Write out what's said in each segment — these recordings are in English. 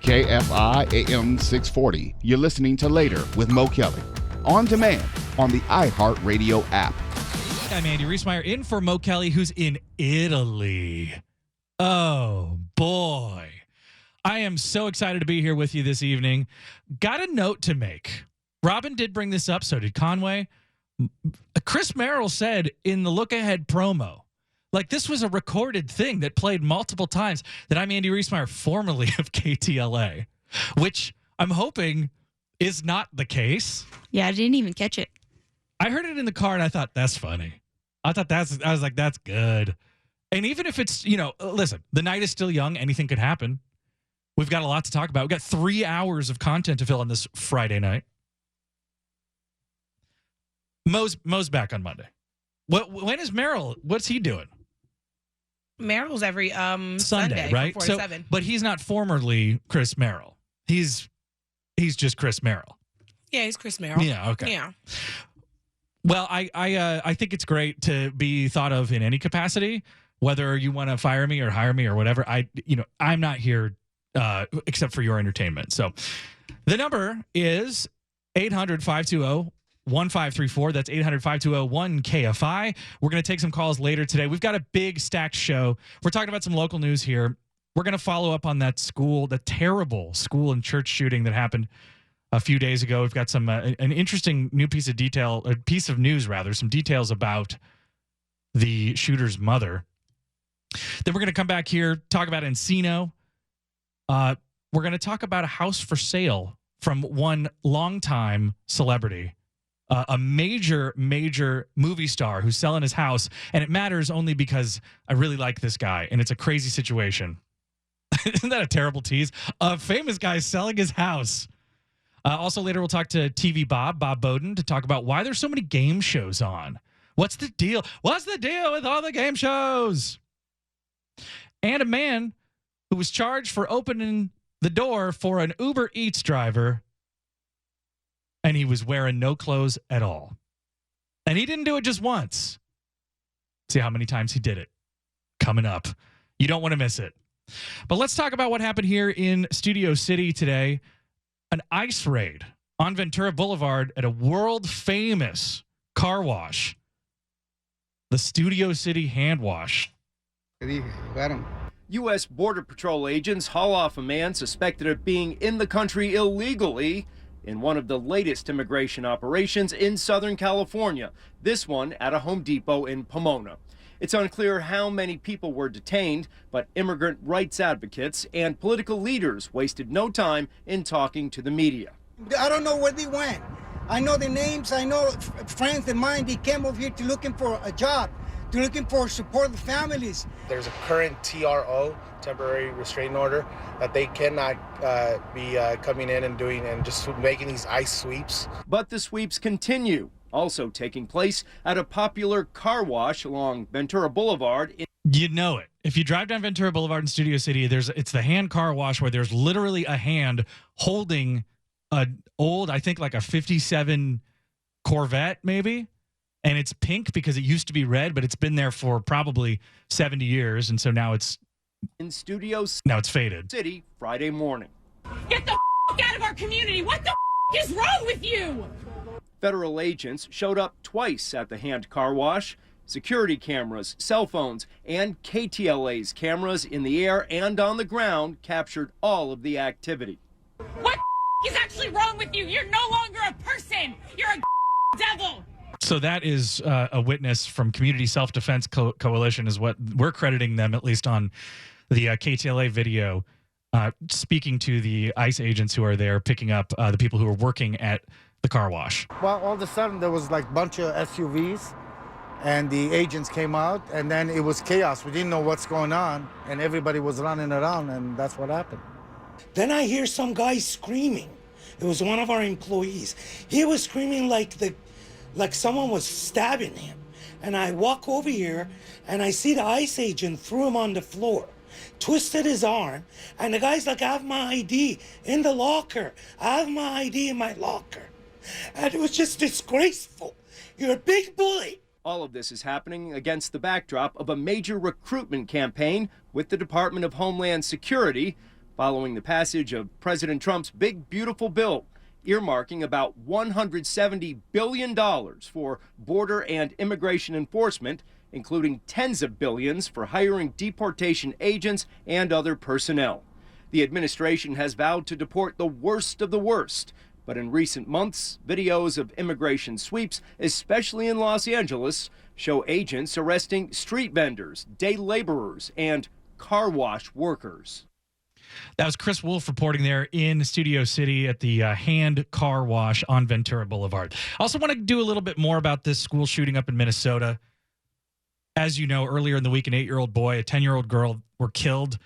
KFI AM 640. You're listening to Later with Mo Kelly. On demand on the iHeartRadio app. I'm Andy Riesmeyer in for Mo Kelly, who's in Italy. Oh, boy. I am so excited to be here with you this evening. Got a note to make. Robin did bring this up, so did Conway. Chris Merrill said in the Look Ahead promo, like this was a recorded thing that played multiple times, that I'm Andy Riesmeyer, formerly of KTLA, which I'm hoping is not the case. Yeah, I didn't even catch it. I heard it in the car and I thought, that's funny. I was like, that's good. And even if it's, listen, the night is still young. Anything could happen. We've got a lot to talk about. We've got 3 hours of content to fill on this Friday night. Mo's back on Monday. When is Merrill? What's he doing? Merrill's every Sunday, right? 4 to 7. But he's not formerly Chris Merrill. He's just Chris Merrill. Yeah, he's Chris Merrill. Yeah, okay. Yeah. Well, I think it's great to be thought of in any capacity, whether you want to fire me or hire me or whatever. I'm not here except for your entertainment. So the number is 800-520-1534. That's 800-520-1KFI. We're going to take some calls later today. We've got a big stacked show. We're talking about some local news here. We're going to follow up on the terrible school and church shooting that happened a few days ago. We've got some an interesting new piece of news, some details about the shooter's mother. Then we're going to come back here, talk about Encino. We're going to talk about a house for sale from one longtime celebrity, a major movie star who's selling his house. And it matters only because I really like this guy, and it's a crazy situation. Isn't that a terrible tease? A famous guy selling his house. Also, later we'll talk to TV Bob Bowden, to talk about why there's so many game shows on. What's the deal? What's the deal with all the game shows? And a man who was charged for opening the door for an Uber Eats driver, and he was wearing no clothes at all. And he didn't do it just once. See how many times he did it. Coming up. You don't want to miss it. But let's talk about what happened here in Studio City today. An ICE raid on Ventura Boulevard at a world-famous car wash, the Studio City Hand Wash. U.S. Border Patrol agents haul off a man suspected of being in the country illegally in one of the latest immigration operations in Southern California, this one at a Home Depot in Pomona. It's unclear how many people were detained, but immigrant rights advocates and political leaders wasted no time in talking to the media. I don't know where they went. I know the names. I know friends of mine, they came over here to looking for a job, to looking for support the families. There's a current TRO, temporary restraining order, that they cannot be coming in and doing and just making these ICE sweeps. But the sweeps continue. Also taking place at a popular car wash along Ventura Boulevard. You know it. If you drive down Ventura Boulevard in Studio City, it's the hand car wash where there's literally a hand holding an old, I think like a 57 Corvette maybe. And it's pink because it used to be red, but it's been there for probably 70 years. And so now it's in Studio faded. City Friday morning. Get the out of our community. What the is wrong with you? Federal agents showed up twice at the hand car wash. Security cameras, cell phones, and KTLA's cameras in the air and on the ground captured all of the activity. What is actually wrong with you? You're no longer a person. You're a devil. So that is a witness from Community Self-Defense Coalition is what we're crediting them, at least on the KTLA video, speaking to the ICE agents who are there picking up the people who are working at the car wash. Well, all of a sudden there was like a bunch of SUVs and the agents came out and then it was chaos. We didn't know what's going on and everybody was running around and that's what happened. Then I hear some guy screaming. It was one of our employees. He was screaming like someone was stabbing him. And I walk over here and I see the ICE agent threw him on the floor, twisted his arm, and the guy's like, I have my ID in the locker. I have my ID in my locker. And it was just disgraceful. You're a big bully. All of this is happening against the backdrop of a major recruitment campaign with the Department of Homeland Security, following the passage of President Trump's big, beautiful bill earmarking about $170 billion for border and immigration enforcement, including tens of billions for hiring deportation agents and other personnel. The administration has vowed to deport the worst of the worst, but in recent months, videos of immigration sweeps, especially in Los Angeles, show agents arresting street vendors, day laborers, and car wash workers. That was Chris Wolf reporting there in Studio City at the Hand Car Wash on Ventura Boulevard. I also want to do a little bit more about this school shooting up in Minnesota. As you know, earlier in the week, an 8-year-old boy, a 10-year-old girl were killed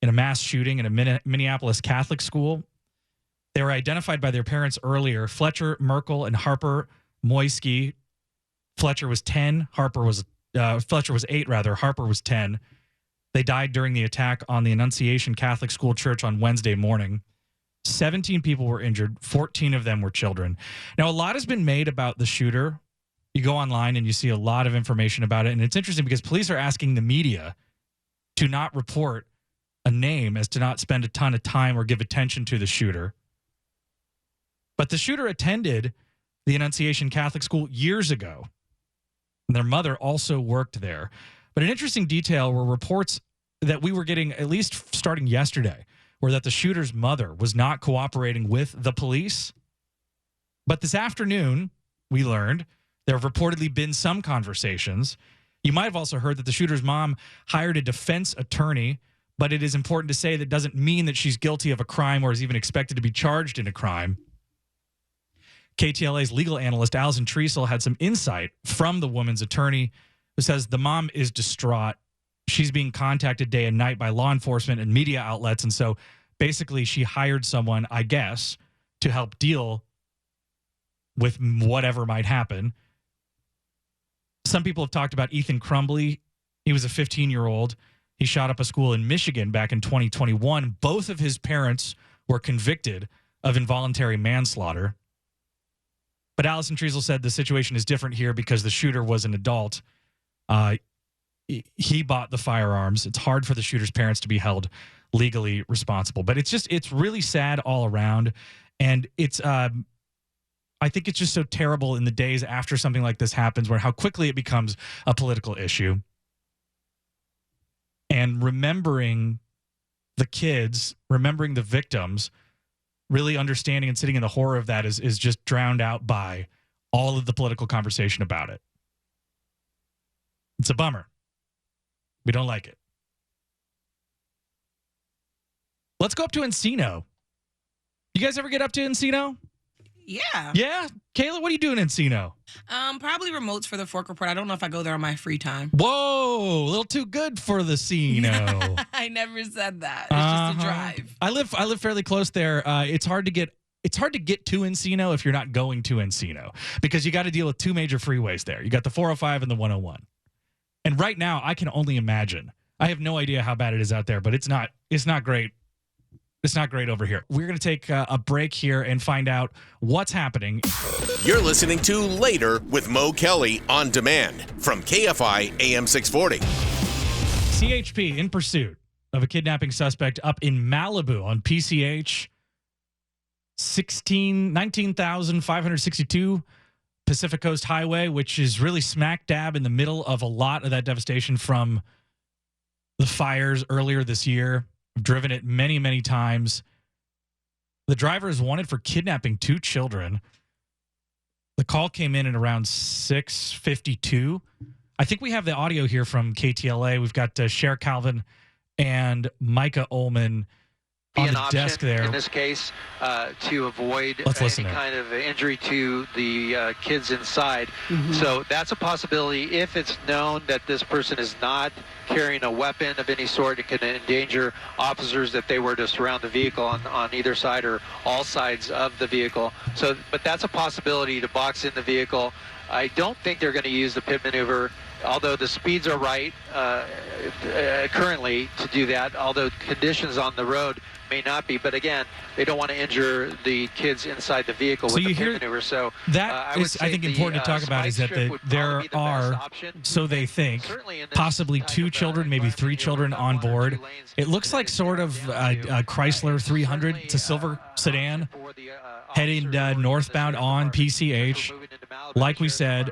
in a mass shooting in a Minneapolis Catholic school. They were identified by their parents earlier, Fletcher, Merkel, and Harper Moisky. Fletcher was 10. Fletcher was 8, rather. Harper was 10. They died during the attack on the Annunciation Catholic School Church on Wednesday morning. 17 people were injured. 14 of them were children. Now, a lot has been made about the shooter. You go online and you see a lot of information about it. And it's interesting because police are asking the media to not report a name, as to not spend a ton of time or give attention to the shooter. But the shooter attended the Annunciation Catholic School years ago. And their mother also worked there. But an interesting detail were reports that we were getting, at least starting yesterday, were that the shooter's mother was not cooperating with the police. But this afternoon, we learned there have reportedly been some conversations. You might have also heard that the shooter's mom hired a defense attorney, but it is important to say that doesn't mean that she's guilty of a crime or is even expected to be charged in a crime. KTLA's legal analyst, Allison Treasel, had some insight from the woman's attorney who says the mom is distraught. She's being contacted day and night by law enforcement and media outlets. And so basically she hired someone, I guess, to help deal with whatever might happen. Some people have talked about Ethan Crumbly. He was a 15-year-old. He shot up a school in Michigan back in 2021. Both of his parents were convicted of involuntary manslaughter. But Allison Treasel said the situation is different here because the shooter was an adult. He bought the firearms. It's hard for the shooter's parents to be held legally responsible. But it's really sad all around. And I think it's just so terrible in the days after something like this happens, where how quickly it becomes a political issue. And remembering the kids, remembering the victims, really understanding and sitting in the horror of that is just drowned out by all of the political conversation about it. It's a bummer. We don't like it. Let's go up to Encino. You guys ever get up to Encino? Yeah. Yeah? Kayla, what are you doing in Encino? Probably remotes for the Fork Report. I don't know if I go there on my free time. Whoa, a little too good for the Encino. I never said that. It's just a drive. I live fairly close there. It's hard to get to Encino if you're not going to Encino, because you got to deal with two major freeways there. You got the 405 and the 101. And right now, I can only imagine. I have no idea how bad it is out there, but it's not great. It's not great over here. We're going to take a break here and find out what's happening. You're listening to Later with Mo Kelly on demand from KFI AM 640. CHP in pursuit of a kidnapping suspect up in Malibu on PCH 19,562 Pacific Coast Highway, which is really smack dab in the middle of a lot of that devastation from the fires earlier this year. I've driven it many, many times. The driver is wanted for kidnapping 2 children. The call came in at around 6:52. I think we have the audio here from KTLA. We've got Cher Calvin and Micah Ullman on the desk there. In this case, to avoid any kind of injury to the kids inside. Mm-hmm. So that's a possibility if it's known that this person is not carrying a weapon of any sort. It can endanger officers if they were to surround the vehicle on either side or all sides of the vehicle. So, but that's a possibility to box in the vehicle. I don't think they're going to use the pit maneuver although the speeds are right currently to do that, although conditions on the road may not be, but again, they don't want to injure the kids inside the vehicle with the pit maneuver. So that is, I think, important to talk about is that there are, so they think, possibly 2 children, maybe 3 children on board. It looks like sort of a Chrysler 300. It's a silver sedan heading northbound on PCH. Like we said,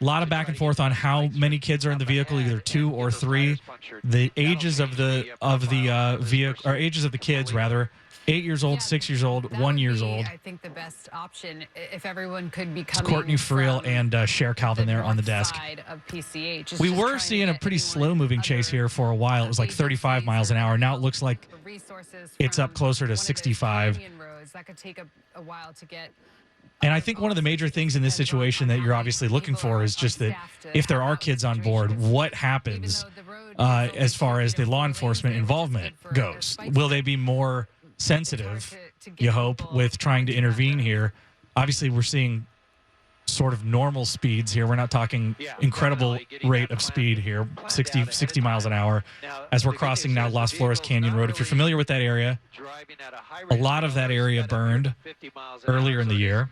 a lot of back and forth on how many kids are in the vehicle, either 2 or 3. The ages of the vehicle, or ages of the kids rather, 8 years old, 6 years old, 1 year old. I think the best option if everyone could be It's coming. Courtney Friel and Cher Calvin there on the desk. Of PCH. We were seeing a pretty slow-moving chase here for a while. It was like 35 miles an hour. Now it looks like it's up closer to 65. That could take a while to get. And I think one of the major things in this situation that you're obviously looking for is just that if there are kids on board, what happens as far as the law enforcement involvement goes? Will they be more sensitive, you hope, with trying to intervene here? Obviously, we're seeing sort of normal speeds here. We're not talking incredible rate of speed here, 60 miles an hour, as we're crossing now Las Flores Canyon Road. If you're familiar with that area, a lot of that area burned earlier in the year.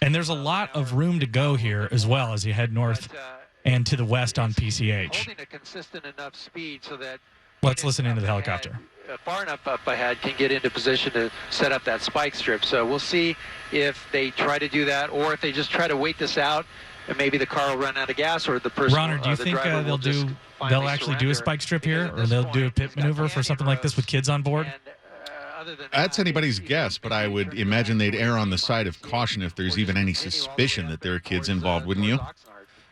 And there's a lot of room to go here as well as you head north and to the west on PCH. Let's listen into the helicopter. Far enough up ahead can get into position to set up that spike strip. So we'll see if they try to do that or if they just try to wait this out and maybe the car will run out of gas or the person. Ronner, do you think they'll actually do a spike strip here, or they'll do a pit maneuver for something like this with kids on board? That's anybody's guess, but I would imagine they'd err on the side of caution if there's even any suspicion that there are kids involved, wouldn't you?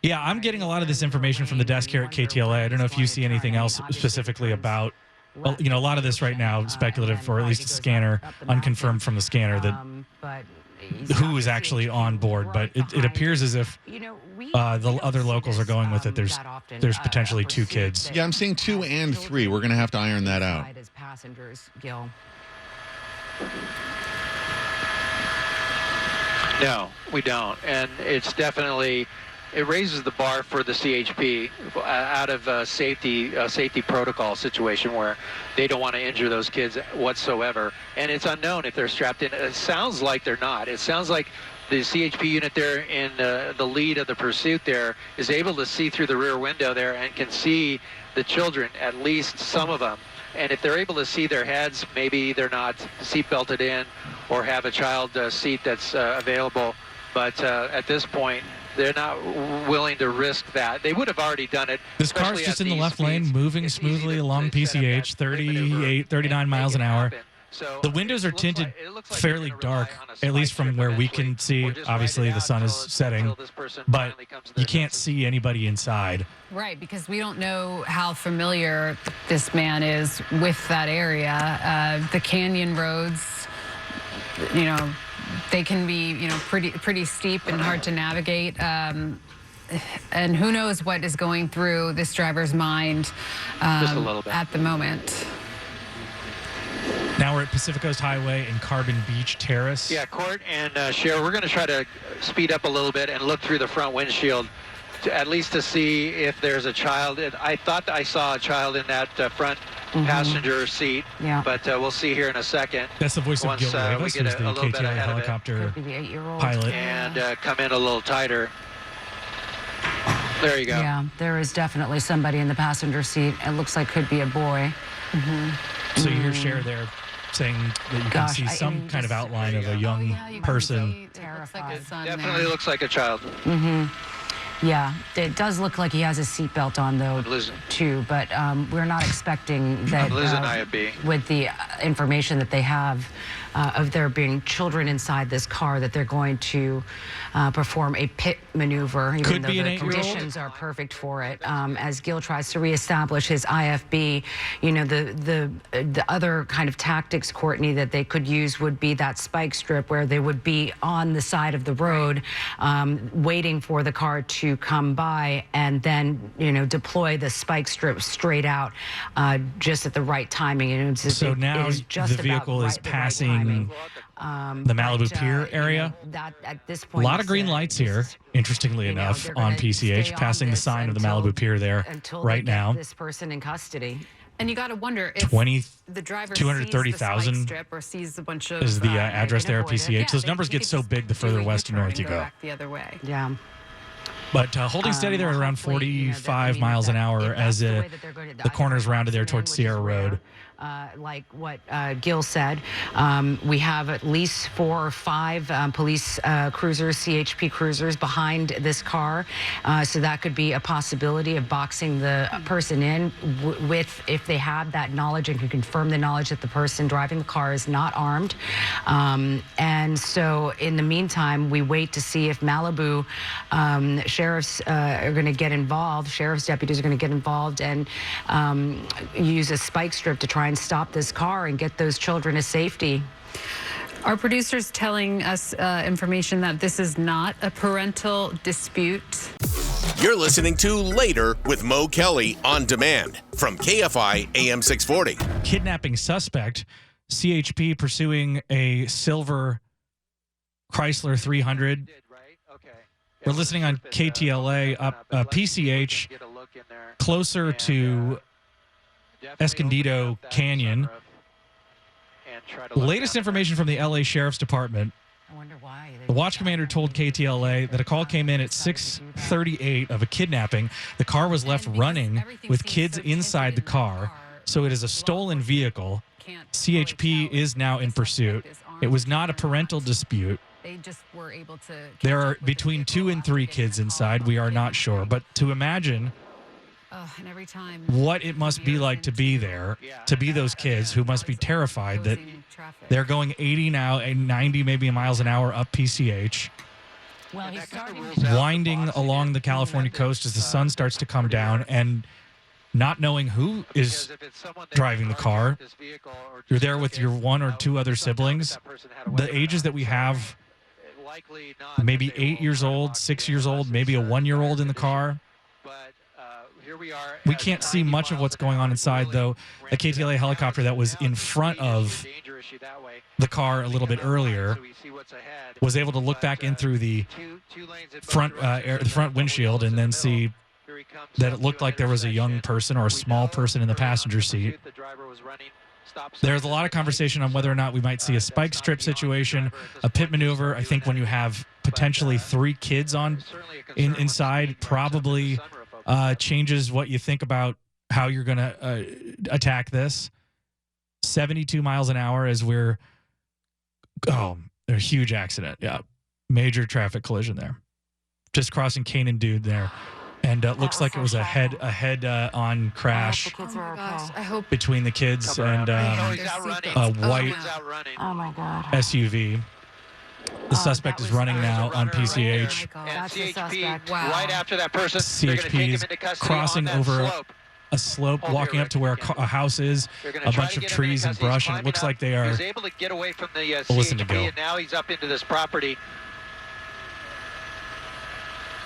Yeah, I'm getting a lot of this information from the desk here at KTLA. I don't know if you see anything else specifically about, well, you know, a lot of this right now, speculative, or at least a scanner, unconfirmed from the scanner, that who is actually on board. But it appears as if the other locals are going with it. There's potentially 2 kids. Yeah, I'm seeing 2 and 3. We're going to have to iron that out. No, we don't. And it's definitely, it raises the bar for the CHP out of a safety protocol situation where they don't want to injure those kids whatsoever. And it's unknown if they're strapped in. It sounds like they're not. It sounds like the CHP unit there in the lead of the pursuit there is able to see through the rear window there and can see the children, at least some of them. And if they're able to see their heads, maybe they're not seat belted in or have a child seat that's available. But at this point, they're not willing to risk that. They would have already done it. This car's just in the left lane, moving smoothly along PCH, 39 miles an hour. The windows are tinted fairly dark, at least from where we can see. Obviously, the sun is setting, but you can't see anybody inside. Right, because we don't know how familiar this man is with that area. The canyon roads, you know, they can be, you know, pretty steep and hard to navigate. And who knows what is going through this driver's mind just a little bit at the moment. Now we're at Pacific Coast Highway and Carbon Beach Terrace. Yeah, Court and Cher, we're going to try to speed up a little bit and look through the front windshield, at least to see if there's a child. I thought I saw a child in that front passenger seat, but we'll see here in a second. That's the voice of Gil Rivas, who's the KTLA helicopter pilot. And come in a little tighter. There you go. Yeah, there is definitely somebody in the passenger seat. It looks like could be a boy. So you hear Cher there saying that you can see some kind of outline of a young person. Terrified. Definitely looks like a child. Yeah, it does look like he has a seatbelt on, though, too. But we're not expecting that with the information that they have of there being children inside this car, that they're going to perform a pit maneuver, even though the conditions are perfect for it. As Gil tries to reestablish his IFB, you know, the other kind of tactics, Courtney, that they could use would be that spike strip where they would be on the side of the road, waiting for the car to come by, and then, you know, deploy the spike strip straight out just at the right timing. And so now the vehicle is passing The Malibu Pier area. That at this A point, lot of green lights here, interestingly enough, on PCH, passing the sign of the Malibu Pier there right now. This person in custody. And you got to wonder if the driver 230,000 sees the spike strip or sees a bunch of is the address there at PCH. Yeah, Those numbers get so big the further west and north you go. The other way. Yeah. But holding steady there at around 45 miles an hour as the corner's rounded there towards Sierra Road. Like what Gil said, we have at least 4 or 5 police cruisers, CHP cruisers behind this car. So that could be a possibility of boxing the person in with, if they have that knowledge and can confirm the knowledge that the person driving the car is not armed. And so in the meantime, we wait to see if Malibu sheriffs are going to get involved, sheriff's deputies are going to get involved and use a spike strip to try and stop this car and get those children to safety. Our producer's telling us information that this is not a parental dispute. You're listening to Later with Mo Kelly on demand from KFI AM 640. Kidnapping suspect, CHP pursuing a silver Chrysler 300. We're listening on KTLA up PCH, closer to Escondido Canyon. Latest information from the LA Sheriff's Department. I wonder why. The watch commander told KTLA that a call came in at 6:38 of a kidnapping. The car was left running with kids inside the car, so it is a stolen vehicle. CHP is now in pursuit. It was not a parental dispute. They just were able to. There are between 2 and 3 kids inside. We are not sure, but to imagine and every time what it must be like to be there, to be those kids who must be terrified that they're going 80 now and 90 maybe miles an hour up PCH, winding along the California coast as the sun starts to come down, and not knowing who is driving the car. You're there with your 1 or 2 other siblings. The ages that we have, maybe 8 years old, 6 years old, maybe a 1-year-old in the car. We can't see much of what's going on inside, though. A KTLA helicopter that was in front of the car a little bit earlier was able to look back in through the front windshield and then see that it looked like there was a young person or a small person in the passenger seat. There's a lot of conversation on whether or not we might see a spike strip situation, a pit maneuver. I think when you have potentially 3 kids inside, probably changes what you think about how you're going to attack this. 72 miles an hour as we're a huge accident. Yeah, major traffic collision there. Just crossing Canaan Dude there. And looks like it was a head-on crash between the kids and a white SUV. The suspect is running now on PCH. And CHP, right after that person, CHP is crossing over a slope, walking up to where a house is, a bunch of trees and brush, and it looks like they are. He was able to get away from the CHP, and now he's up into this property.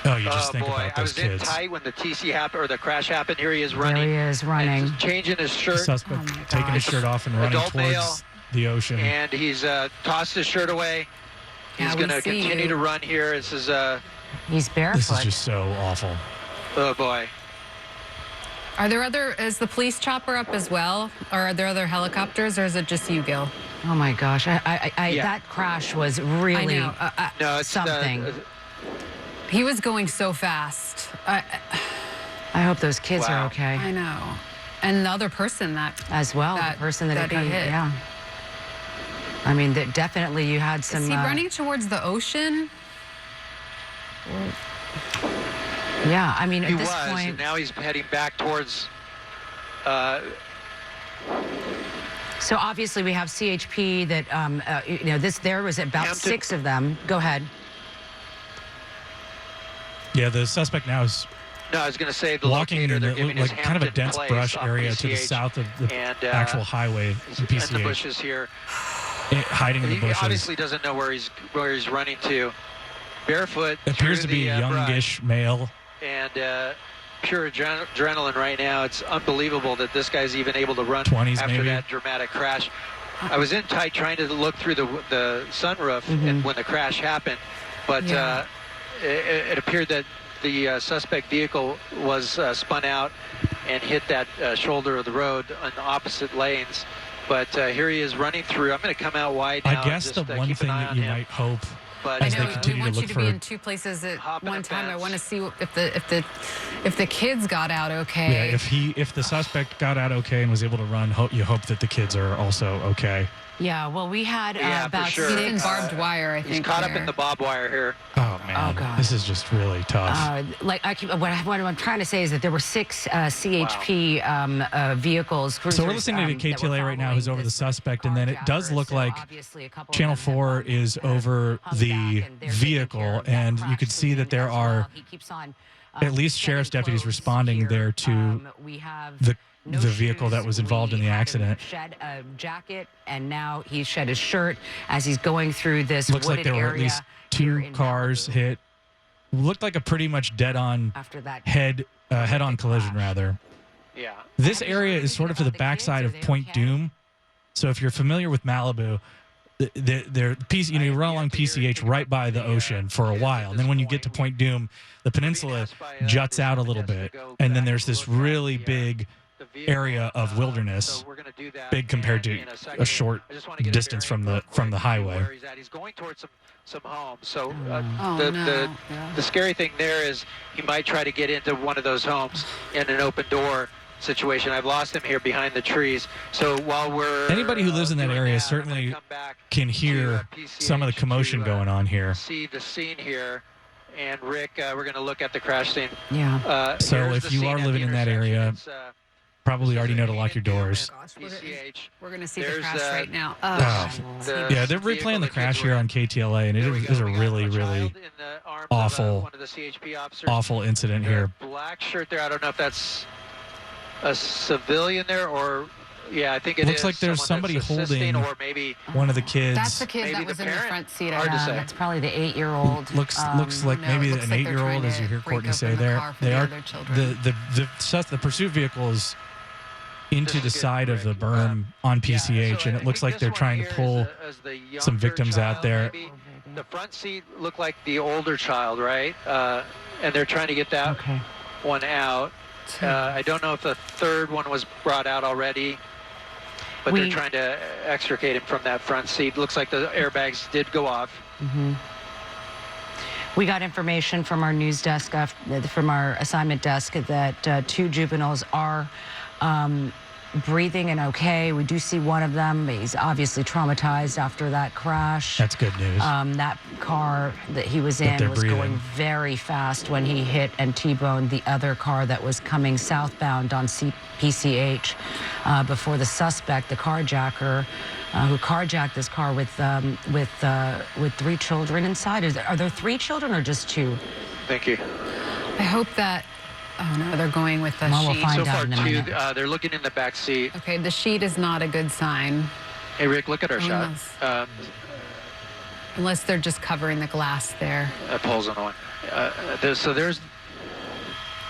Oh, you just think about those kids. I was in tight when the TC happened, or the crash happened. Here he is running. There he is running. Changing his shirt. The suspect taking his shirt off and running towards the ocean. And he's tossed his shirt away. He's going to continue to run here. This is he's barefoot. This is just so awful. Oh boy. Are there is the police chopper up as well? Or are there other helicopters, or is it just you, Gil? Oh my gosh. That crash was really no, it's something. He was going so fast. I hope those kids are okay. I know. And the other person the person that he hit. Yeah. I mean, definitely you had some. Is he running towards the ocean? Yeah, I mean, at this point. And now he's heading back towards. So obviously we have CHP that there was about 6 of them. Go ahead. Yeah, the suspect now is. No, I was going to say the walking in like kind of a dense brush area to the south of the actual highway in PCH. And the bushes here. Hiding in the bushes. He obviously doesn't know where he's running to. Barefoot. Appears to be a youngish male. And pure adrenaline right now. It's unbelievable that this guy's even able to run 20s after maybe. That dramatic crash. I was in tight trying to look through the sunroof and when the crash happened, but it appeared that the suspect vehicle was spun out and hit that shoulder of the road on the opposite lanes. But here he is running through. I'm going to come out wide now. I guess the one thing that you might hope as they continue we to want look you to for be in two places at one time. I want to see if the kids got out okay. Yeah, if the suspect got out okay and was able to run, you hope that the kids are also okay. Yeah, well, we had about sure. 6 barbed wire, I think. He's caught up in the barbed wire here. Oh, man. Oh, God. This is just really tough. What I'm trying to say is that there were 6 CHP vehicles. So we're listening to KTLA right now who's over the suspect, and then it does look like Channel 4 is over the vehicle, and you could see that there are at least sheriff's deputies responding there to the vehicle that was involved in the accident. Shed a jacket, and now he's shed his shirt as he's going through this Looks like wooded there were at area least 2 cars hit. Looked like a pretty much dead-on head-on collision, rather. Yeah. This area is sort of to the backside of Point Doom. So if you're familiar with Malibu, you run along PCH right by the ocean for a while. And then when you get to Point Doom, the peninsula juts out a little bit. And then there's this really big area of wilderness, big compared to a short distance from the highway. He's going towards some homes. So the scary thing there is he might try to get into one of those homes in an open door situation. I've lost him here behind the trees. So while anybody who lives in that area certainly can hear some of the commotion going on here. See the scene here. And Rick, we're going to look at the crash scene. Yeah. So if you are living in that area, probably already know to lock your doors. We're going to see the crash right now. Yeah, they're replaying the crash here on KTLA, and it is a really, really awful incident here. Black shirt there. I don't know if that's a civilian there or... Yeah, I think it looks like there's somebody holding one of the kids. That's the kid that was in the front seat. Hard to say. That's probably the 8-year-old. Looks like maybe an 8-year-old, as you hear Courtney say there. They are the pursuit vehicle is into the side of the berm on PCH, and it looks like they're trying to pull some victims out there. The front seat looked like the older child, right? And they're trying to get that one out. I don't know if the third one was brought out already. But they're trying to extricate him from that front seat. Looks like the airbags did go off. We got information from our news desk, from our assignment desk, that 2 juveniles are breathing and okay. We do see one of them. He's obviously traumatized after that crash. That's good news. That car that he was in was going very fast when he hit and T-boned the other car that was coming southbound on PCH before the suspect, the carjacker, who carjacked this car with 3 children inside. Are there 3 children or just 2? Thank you. I hope that... Oh, no, they're going with the sheet. We'll find so out far, in a 2, minute. they're looking in the back seat. Okay, the sheet is not a good sign. Hey, Rick, look at our shot. Unless they're just covering the glass there. That pole's on one. There's...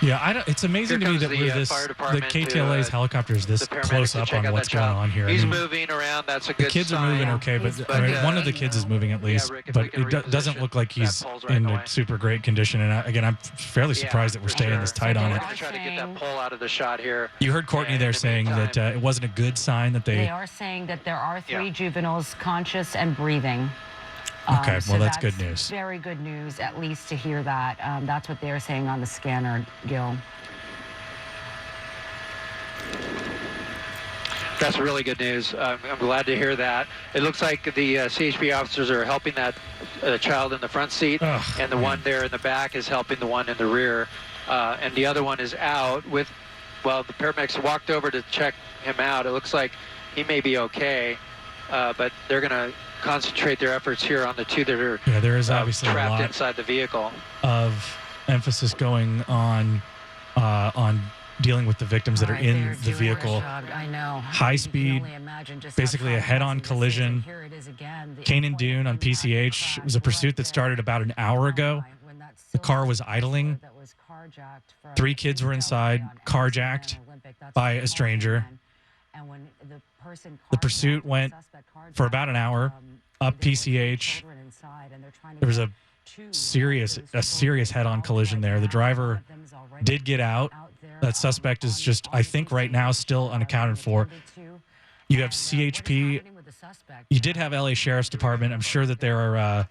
Yeah, it's amazing to me that the KTLA's helicopter is this close up on what's going on here. He's moving around. That's a good sign. The kids are moving okay, but one of the kids is moving at least. But it doesn't look like he's in a super great condition. And again, I'm fairly surprised that we're staying this tight on it. We're going to try to get that pole out of the shot here. You heard Courtney there saying that it wasn't a good sign that They are saying that there are 3 juveniles conscious and breathing. Okay, well, that's good news. Very good news, at least to hear that. That's what they're saying on the scanner, Gil. That's really good news. I'm glad to hear that. It looks like the CHP officers are helping that child in the front seat, and the one there in the back is helping the one in the rear. And the other one is out with, well, the paramedics walked over to check him out. It looks like he may be okay, but they're going to concentrate their efforts here on the 2 that are there is obviously trapped a lot inside the vehicle. Of emphasis going on dealing with the victims that are in the vehicle. I know. High speed, basically a head-on collision. Canaan Dune on PCH was a pursuit that started about an hour ago. The car was idling. 3 kids were inside, carjacked by a stranger. The pursuit went for about an hour up PCH. There was a serious head-on collision there. The driver did get out. That suspect is just, I think right now, still unaccounted for. You have CHP. You did have LA Sheriff's Department. I'm sure that there are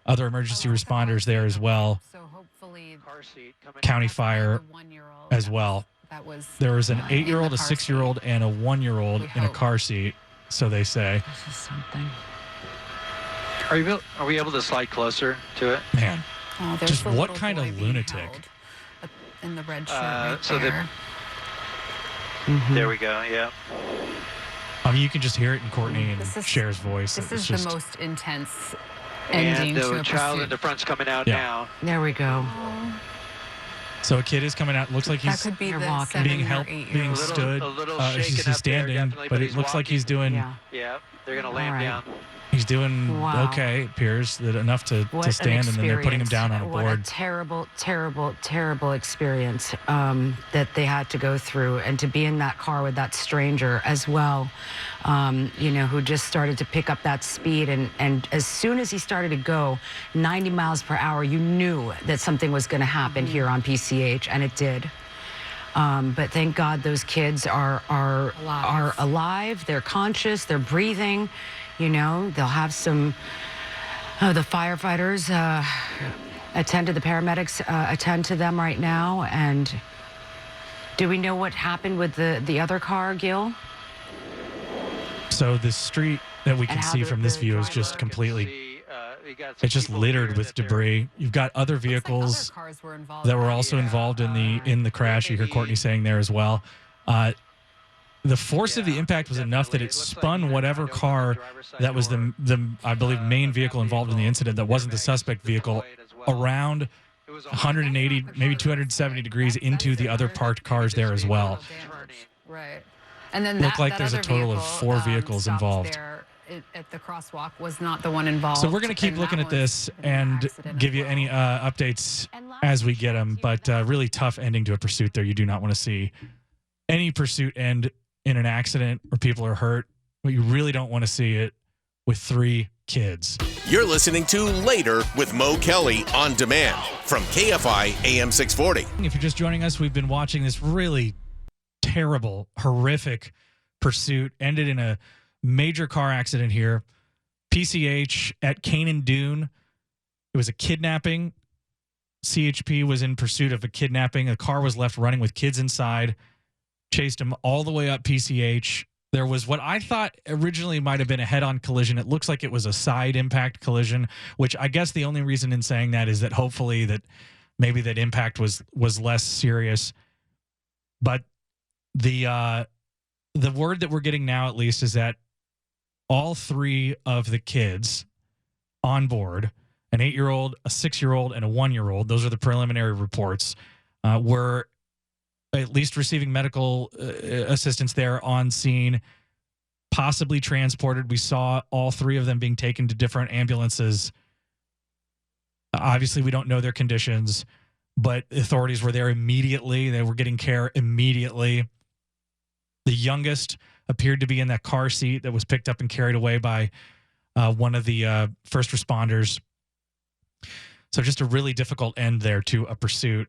other emergency responders there as well. County Fire as well. There was an 8-year-old, a 6-year-old, and a 1-year-old in a car seat, so they say. This is something. Are we able to slide closer to it? Man, Oh, there's just the what little kind boy of being lunatic? held in the red shirt right so there. There we go. Yeah. I mean, you can just hear it in Courtney and This is- Cher's voice. This It's is just, the most intense ending And to the a child pursuit. in the front's coming out Yeah. now. There we go. so a kid is coming out. Looks like That he's could be They're the walking. 7 being or helped, 8 being year old. stood. A little He's shaken up there, standing, definitely, but but it he's looks like walking. he's doing. Yeah. Yeah, they're going to lay him All right. down. He's doing Wow. okay. It appears that enough to stand, and then they're putting him down on a What board. a terrible, terrible, terrible experience that they had to go through, and to be in that car with that stranger as well, who just started to pick up that speed. And as soon as he started to go 90 miles per hour, you knew that something was going to happen here on PCH, and it did. But thank God those kids are alive. They're conscious. They're breathing. They'll have some. The firefighters attend to the paramedics. Attend to them right now. And do we know what happened with the other car, Gil? So the street that we And can how see the- from this the view is driver just completely. See, we got some It's just people littered here with that they're- debris. You've got other Looks like vehicles other cars were involved that in were that. also involved in the crash. You hear Courtney saying there as well. The force of the impact was enough that it spun whatever car that was the I believe main vehicle involved in the incident that wasn't the suspect vehicle around 180, maybe 270 degrees into the other parked cars there as well. Right. And then Looked like that there's a other total of vehicle, 4 vehicles stopped involved. there at the crosswalk was not the one involved. So we're going to keep and looking that at this was an and accident give as you well. any updates as we get them. But really tough ending to a pursuit there. You do not want to see any pursuit end in an accident where people are hurt. But you really don't want to see it with 3 kids. You're listening to Later with Mo Kelly on demand from KFI AM 640. If you're just joining us, we've been watching this really terrible, horrific pursuit. Ended in a major car accident here. PCH at Canaan Dune. It was a kidnapping. CHP was in pursuit of a kidnapping. A car was left running with kids inside. Chased him all the way up PCH. There was what I thought originally might have been a head-on collision. It looks like it was a side impact collision, which I guess the only reason in saying that is that hopefully that maybe that impact was less serious. But the word that we're getting now, at least, is that all 3 of the kids on board, an 8-year-old, a 6-year-old, and a 1-year-old, those are the preliminary reports, were at least receiving medical assistance there on scene, possibly transported. We saw all 3 of them being taken to different ambulances. Obviously, we don't know their conditions, but authorities were there immediately. They were getting care immediately. The youngest appeared to be in that car seat that was picked up and carried away by one of the first responders. So just a really difficult end there to a pursuit.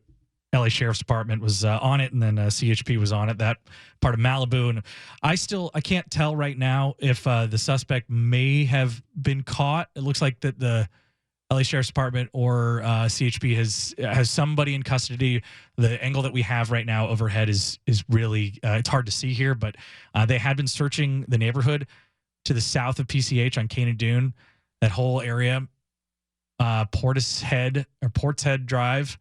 LA Sheriff's Department was on it, and then CHP was on it, that part of Malibu. And I can't tell right now if the suspect may have been caught. It looks like that the LA Sheriff's Department or CHP has somebody in custody. The angle that we have right now overhead is really it's hard to see here, but they had been searching the neighborhood to the south of PCH on Canaan Dune, that whole area, Portishead Drive.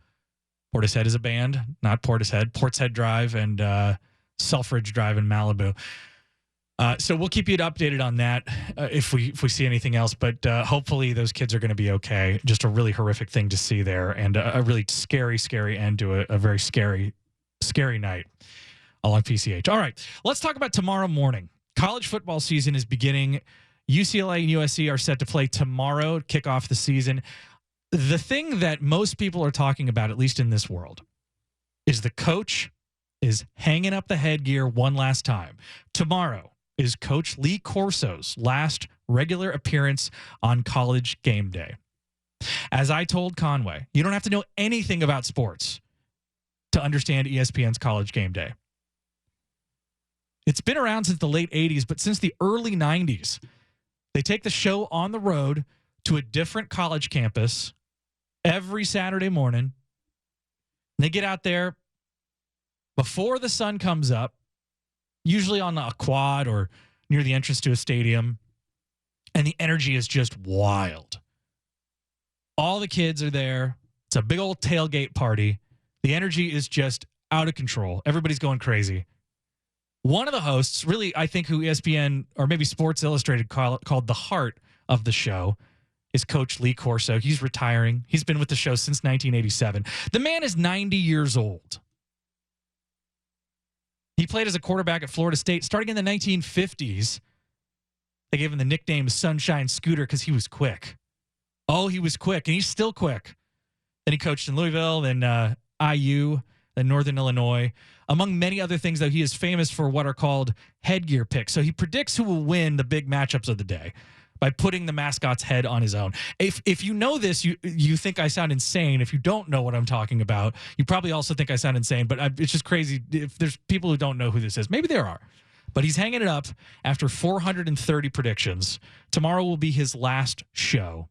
Portishead is a band, not Portishead. Portishead Drive and Selfridge Drive in Malibu. So we'll keep you updated on that if we see anything else. But hopefully those kids are going to be okay. Just a really horrific thing to see there, and a really scary end to a very scary night along PCH. All right, let's talk about tomorrow morning. College football season is beginning. UCLA and USC are set to play tomorrow to kick off the season. The thing that most people are talking about, at least in this world, is the coach is hanging up the headgear one last time. Tomorrow is Coach Lee Corso's last regular appearance on College Game Day. As I told Conway, you don't have to know anything about sports to understand ESPN's College Game Day. It's been around since the late 80s, but since the early 90s, they take the show on the road to a different college campus every Saturday morning. They get out there before the sun comes up, usually on a quad or near the entrance to a stadium, and the energy is just wild. All the kids are there. It's a big old tailgate party. The energy is just out of control. Everybody's going crazy. One of the hosts, really, I think who ESPN or maybe Sports Illustrated called the heart of the show, is Coach Lee Corso. He's retiring. He's been with the show since 1987. The man is 90 years old. He played as a quarterback at Florida State starting in the 1950s. They gave him the nickname Sunshine Scooter because he was quick. Oh, he was quick, and he's still quick. Then he coached in Louisville, then IU, then Northern Illinois. Among many other things, though, he is famous for what are called headgear picks. So he predicts who will win the big matchups of the day by putting the mascot's head on his own. If you know this, you think I sound insane. If you don't know what I'm talking about, you probably also think I sound insane, but it's just crazy. If there's people who don't know who this is, maybe there are. But he's hanging it up after 430 predictions. Tomorrow will be his last show.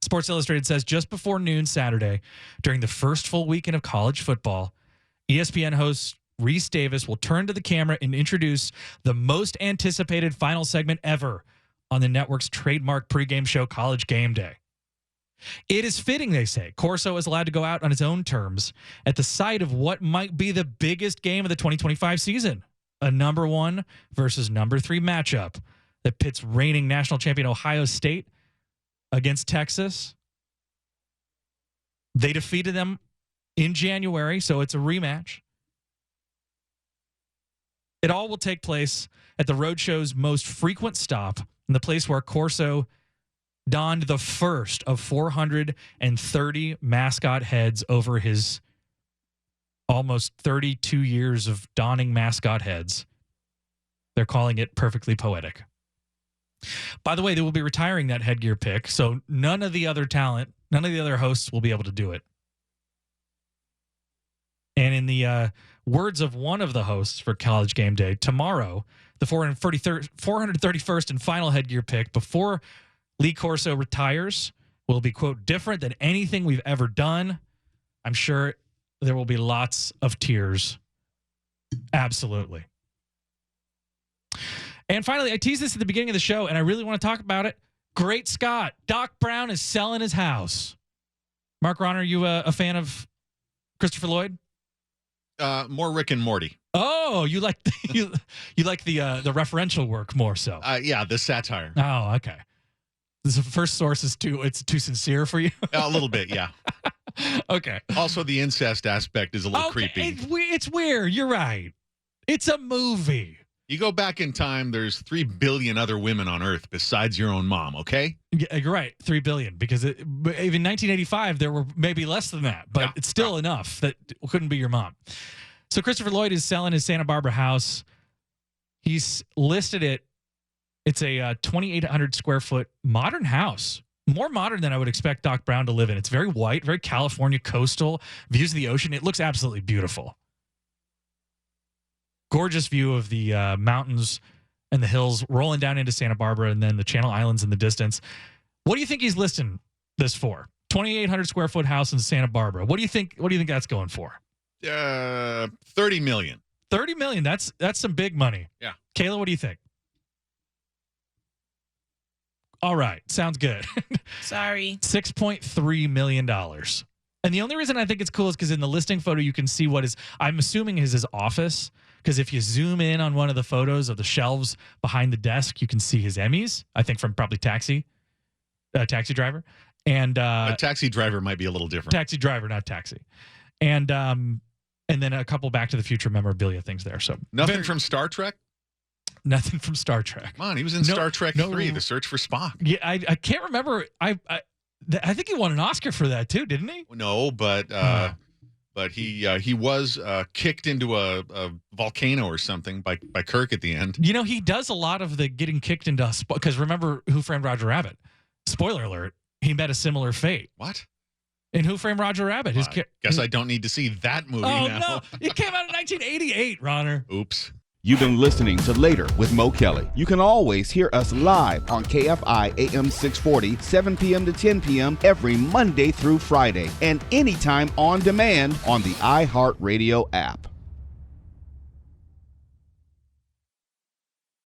Sports Illustrated says just before noon Saturday, during the first full weekend of college football, ESPN host Reese Davis will turn to the camera and introduce the most anticipated final segment ever on the network's trademark pregame show, College Game Day. It is fitting, they say, Corso is allowed to go out on his own terms at the site of what might be the biggest game of the 2025 season, a number 1 versus number 3 matchup that pits reigning national champion Ohio State against Texas. They defeated them in January, so it's a rematch. It all will take place at the Roadshow's most frequent stop, in the place where Corso donned the first of 430 mascot heads over his almost 32 years of donning mascot heads. They're calling it perfectly poetic. By the way, they will be retiring that headgear pick, so none of the other talent, none of the other hosts will be able to do it. And in the words of one of the hosts for College Game Day, tomorrow, the 431st and final headgear pick before Lee Corso retires will be, quote, different than anything we've ever done. I'm sure there will be lots of tears. Absolutely. And finally, I teased this at the beginning of the show, and I really want to talk about it. Great Scott. Doc Brown is selling his house. Mark Ron, are you a fan of Christopher Lloyd? More Rick and Morty. Oh, you like the referential work more so. Yeah, the satire. Oh, okay. This first source is too sincere for you. A little bit, yeah. Okay. Also, the incest aspect is a little creepy. It's weird. You're right. It's a movie. You go back in time, there's 3 billion other women on Earth besides your own mom, okay? Yeah, you're right, 3 billion, because even 1985, there were maybe less than that, but it's still enough that it couldn't be your mom. So Christopher Lloyd is selling his Santa Barbara house. He's listed it. It's a 2,800 square foot modern house, more modern than I would expect Doc Brown to live in. It's very white, very California coastal, views of the ocean. It looks absolutely beautiful. Gorgeous view of the mountains and the hills rolling down into Santa Barbara and then the Channel Islands in the distance. What do you think he's listing this for? 2,800 square foot house in Santa Barbara. What do you think that's going for? 30 million. 30 million. That's some big money. Yeah. Kayla, what do you think? All right. Sounds good. Sorry. $6.3 million. And the only reason I think it's cool is because in the listing photo, you can see what is, I'm assuming is his office. Because if you zoom in on one of the photos of the shelves behind the desk, you can see his Emmys, I think from probably Taxi Driver. And a Taxi Driver might be a little different. Taxi Driver, not Taxi. And then a couple Back to the Future memorabilia things there. So nothing from Star Trek? Nothing from Star Trek. Come on, he was in Star Trek 3, The Search for Spock. Yeah, I can't remember. I think he won an Oscar for that too, didn't he? No, but but he was kicked into a volcano or something by Kirk at the end. You know, he does a lot of the getting kicked into because remember Who Framed Roger Rabbit? Spoiler alert: he met a similar fate. What? In Who Framed Roger Rabbit? Guess I don't need to see that movie now. No, it came out in 1988, Ronner. Oops. You've been listening to Later with Mo Kelly. You can always hear us live on KFI AM 640, 7 p.m. to 10 p.m. every Monday through Friday, and anytime on demand on the iHeartRadio app.